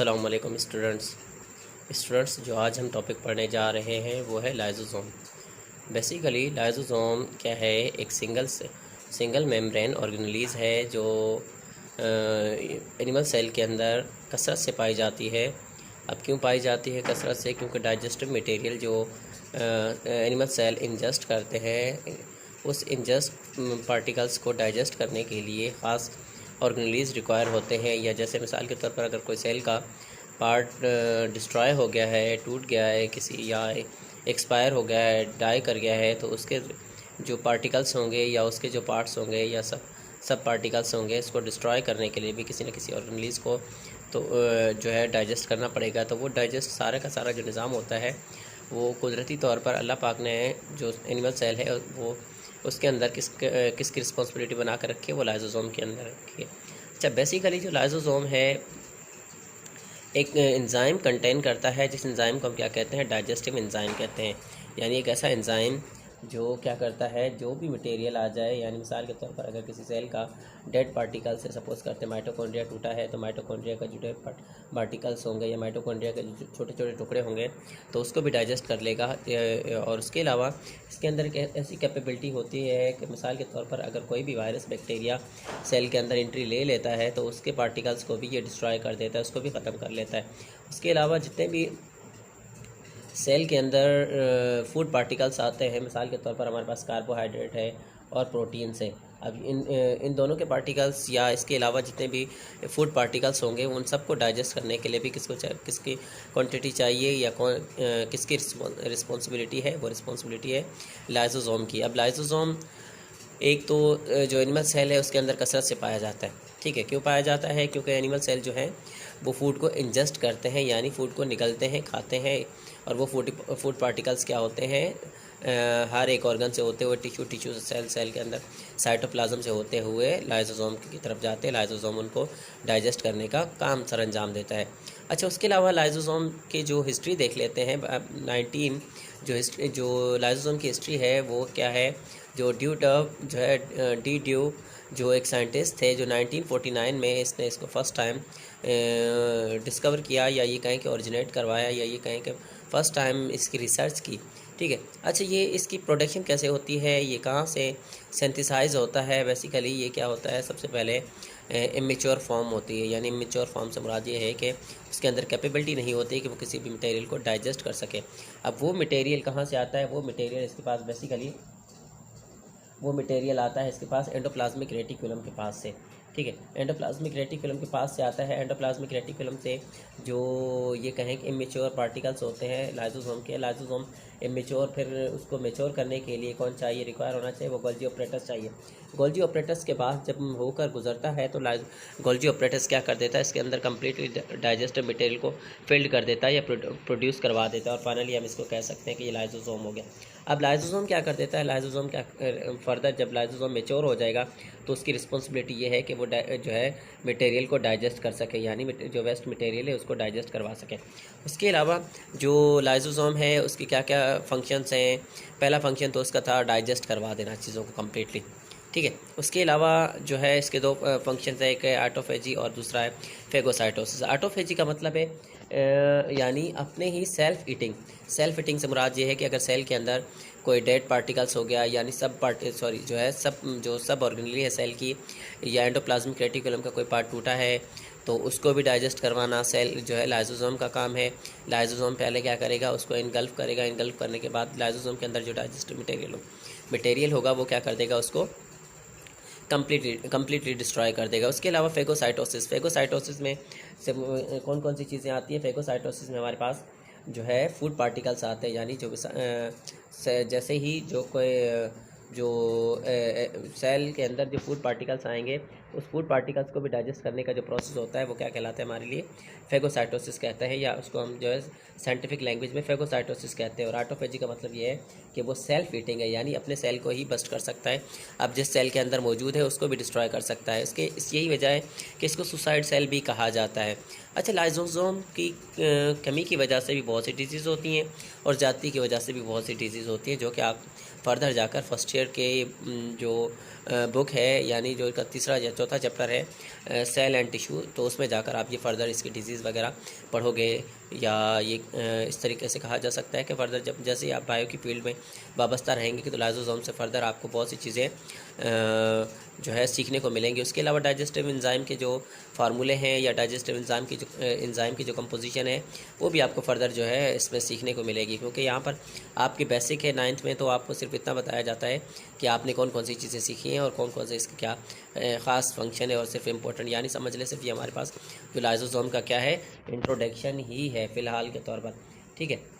अस्सलाम वालेकुम स्टूडेंट्स जो आज हम टॉपिक पढ़ने जा रहे हैं वो है लाइसोसोम। बेसिकली लाइसोसोम क्या है? एक सिंगल मेम्ब्रेन ऑर्गेनेलिज है जो एनिमल सेल के अंदर कसरत से पाई जाती है। अब क्यों पाई जाती है कसरत से? क्योंकि डाइजेस्टिव मटेरियल जो एनिमल सेल इंजेस्ट करते हैं, उस इंजेस्ट पार्टिकल्स को डाइजेस्ट करने के लिए ख़ास ऑर्गेनेलिज रिक्वायर होते हैं। या जैसे मिसाल के तौर पर अगर कोई सेल का पार्ट डिस्ट्रॉय हो गया है, टूट गया है किसी, या एक्सपायर हो गया है, डाई कर गया है, तो उसके जो पार्टिकल्स होंगे या उसके जो पार्ट्स होंगे या सब पार्टिकल्स होंगे, इसको डिस्ट्रॉय करने के लिए भी किसी न किसी ऑर्गेनेलिज को तो जो है डाइजेस्ट करना पड़ेगा। तो वो डाइजेस्ट सारा का सारा जो निज़ाम होता है वो कुदरती तौर पर अल्लाह पाक ने जो एनिमल सेल है वो उसके अंदर किसकी रिस्पॉन्सिबिलिटी बना कर रखी है? वो लाइसोसोम के अंदर रखी है। अच्छा, बेसिकली जो लाइसोसोम है एक एंजाइम कंटेन करता है, जिस एंजाइम को हम क्या कहते हैं? डाइजेस्टिव एंजाइम कहते हैं। यानी एक ऐसा एंजाइम जो क्या करता है, जो भी मटेरियल आ जाए, यानी मिसाल के तौर पर अगर किसी सेल का डेड पार्टिकल से सपोज करते हैं माइटोकॉन्ड्रिया टूटा है, तो माइटोकॉन्ड्रिया का जो डेड पार्टिकल्स होंगे या माइटोकॉन्ड्रिया के जो छोटे छोटे टुकड़े होंगे तो उसको भी डाइजेस्ट कर लेगा। और उसके अलावा इसके अंदर एक ऐसी कैपेबिलिटी होती है कि मिसाल के तौर पर अगर कोई भी वायरस बैक्टीरिया सेल के अंदर एंट्री ले लेता है तो उसके पार्टिकल्स को भी ये डिस्ट्रॉय कर देता है, उसको भी ख़त्म कर लेता है। उसके अलावा जितने भी सेल के अंदर फूड पार्टिकल्स आते हैं, मिसाल के तौर पर हमारे पास कार्बोहाइड्रेट है और प्रोटीन्स है। अब इन दोनों के पार्टिकल्स या इसके अलावा जितने भी फूड पार्टिकल्स होंगे उन सबको डाइजेस्ट करने के लिए भी किसकी क्वांटिटी चाहिए या किसकी रिस्पॉन्सिबिलिटी है? वो रिस्पॉन्सिबिलिटी है लाइसोसोम की। अब लाइसोसोम एक तो जो एनिमल सेल है उसके अंदर कसरत से पाया जाता है। ठीक है, क्यों पाया जाता है? क्योंकि एनिमल सेल जो हैं वो फूड को इंजेस्ट करते हैं, यानी फूड को निगलते हैं, खाते हैं। और वो फूड पार्टिकल्स क्या होते हैं? हर एक ऑर्गन से होते हुए टिश्यू से सेल के अंदर साइटोप्लाज्म से होते हुए लाइसोसोम की तरफ जाते हैं। लाइसोसोम उनको डाइजेस्ट करने का काम सर अंजाम देता है। अच्छा, उसके अलावा लाइसोसोम की जो हिस्ट्री देख लेते हैं। 19 जो लाइसोसोम की हिस्ट्री है वो क्या है? जो ड्यू जो एक साइंटिस्ट थे जो 1949 में इसने इसको फर्स्ट टाइम डिस्कवर किया, या ये कहें कि ओरिजिनेट करवाया, या ये कहें कि फ़र्स्ट टाइम इसकी रिसर्च की। ठीक है। अच्छा, ये इसकी प्रोडक्शन कैसे होती है? ये कहाँ से सिंथेसाइज होता है? बेसिकली ये क्या होता है? सबसे पहले इमेच्योर फॉर्म होती है। यानी इमेच्योर फॉर्म से मुराद ये है कि उसके अंदर कैपेबिलिटी नहीं होती कि वो किसी भी मटेरियल को डाइजेस्ट कर सके। अब वो मटेरियल कहाँ से आता है? वो मटेरियल इसके पास बेसिकली वो मटेरियल आता है इसके पास एंडोप्लाज्मिक रेटिकुलम के पास से। ठीक है, एंडोप्लाज्मिक रेटिकुलम के पास से आता है। एंडोप्लाज्मिक रेटिकुलम से जो ये कहें कि इमेच्योर पार्टिकल्स होते हैं लाइसोसोम के, लाइसोसोम इमेच्योर, फिर उसको मेच्योर करने के लिए कौन चाहिए, रिक्वायर होना चाहिए? वो गोल्जी ऑपरेटस चाहिए। गोल्जी ऑपरेटस के बाद जब होकर गुजरता है तो गोल्जी ऑपरेटस क्या कर देता है? इसके अंदर कम्प्लीटली डाइजेस्टिव मटेरियल को फिल्ड कर देता है या प्रोड्यूस करवा देता है, और फाइनली हम इसको कह सकते हैं कि ये लाइसोसोम हो गया। अब लाइसोसोम क्या कर देता है? लाइसोसोम क्या फर्दर जब लाइसोसोम मेच्योर हो जाएगा तो उसकी रिस्पॉन्सिबिलिटी ये है कि वो जो है मटेरियल को डाइजेस्ट कर सके, यानी जो वेस्ट मटेरियल है उसको डाइजेस्ट करवा सके। उसके अलावा जो लाइसोसोम है उसकी क्या क्या फंक्शंस हैं? पहला फंक्शन तो उसका था डाइजेस्ट करवा देना चीज़ों को कम्प्लीटली। ठीक है, उसके अलावा जो है इसके दो फंक्शंस है, एक है ऑटोफेजी और दूसरा है फेगोसाइटोसिस। ऑटोफेजी का मतलब है यानी अपने ही सेल्फ ईटिंग से मुराद ये है कि अगर सेल के अंदर कोई डेड पार्टिकल्स हो गया, यानी सब ऑर्गेनली है सेल की, या एंडोप्लाज्मिक रेटिकुलम का कोई पार्ट टूटा है तो उसको भी डाइजेस्ट करवाना सेल जो है लाइसोसोम का काम है। लाइसोसोम पहले क्या करेगा? उसको इनगल्फ करेगा। इनगल्फ करने के बाद लाइसोसोम के अंदर जो डाइजेस्टिव मटेरियल होगा वो क्या कर देगा? उसको कम्प्लीटली डिस्ट्रॉय कर देगा। उसके अलावा फेगोसाइटोसिस में से कौन कौन सी चीज़ें आती हैं? फेगोसाइटोसिस में हमारे पास जो है फूड पार्टिकल्स आते हैं, यानी जो जैसे ही जो सेल के अंदर जो फूड पार्टिकल्स आएंगे उस फूड पार्टिकल्स को भी डाइजेस्ट करने का जो प्रोसेस होता है वो क्या कहलाता है हमारे लिए? फेगोसाइटोसिस कहते हैं, या उसको हम जो है साइंटिफिक लैंग्वेज में फेगोसाइटोसिस कहते हैं। और ऑटोफेजी का मतलब ये है कि वो सेल्फ ईटिंग है, यानी अपने सेल को ही बस्ट कर सकता है। अब जिस सेल के अंदर मौजूद है उसको भी डिस्ट्रॉय कर सकता है। यही वजह है कि इसको सुसाइड सेल भी कहा जाता है। अच्छा, लाइसोसोम की कमी की वजह से भी बहुत सी डिजीज़ होती हैं और ज़्यादती की वजह से भी बहुत सी डिजीज़ होती हैं, जो कि आप फर्दर जाकर फर्स्ट ईयर के जो बुक है, यानी जो इसका तीसरा या चौथा चैप्टर है सेल एंड टिश्यू, तो उसमें जाकर आप ये फर्दर इसकी डिजीज़ वगैरह पढ़ोगे। या ये इस तरीके से कहा जा सकता है कि फर्दर जब जैसे ही आप बायो की फील्ड में वाबस्ता रहेंगे कि तो लाइसोसोम से फर्दर आपको बहुत सी चीज़ें जो है सीखने को मिलेंगी। उसके अलावा डाइजेस्टिव एंजाइम के जो फार्मूले हैं या डाइजेस्टिव एंजाइम की जो कंपोजिशन है वो भी आपको further जो है इसमें सीखने को मिलेगी, क्योंकि यहाँ पर आपकी बेसिक है 9th में, तो आपको सिर्फ इतना बताया जाता है कि आपने कौन कौन सी चीज़ें सीखी हैं और कौन कौन से इसका क्या ख़ास फंक्शन है और सिर्फ इम्पोर्टेंट, यानी समझ ले सिर्फ ये हमारे पास जो लाइसोसोम का क्या है इंट्रोडक्शन ही है फ़िलहाल के तौर पर। ठीक है।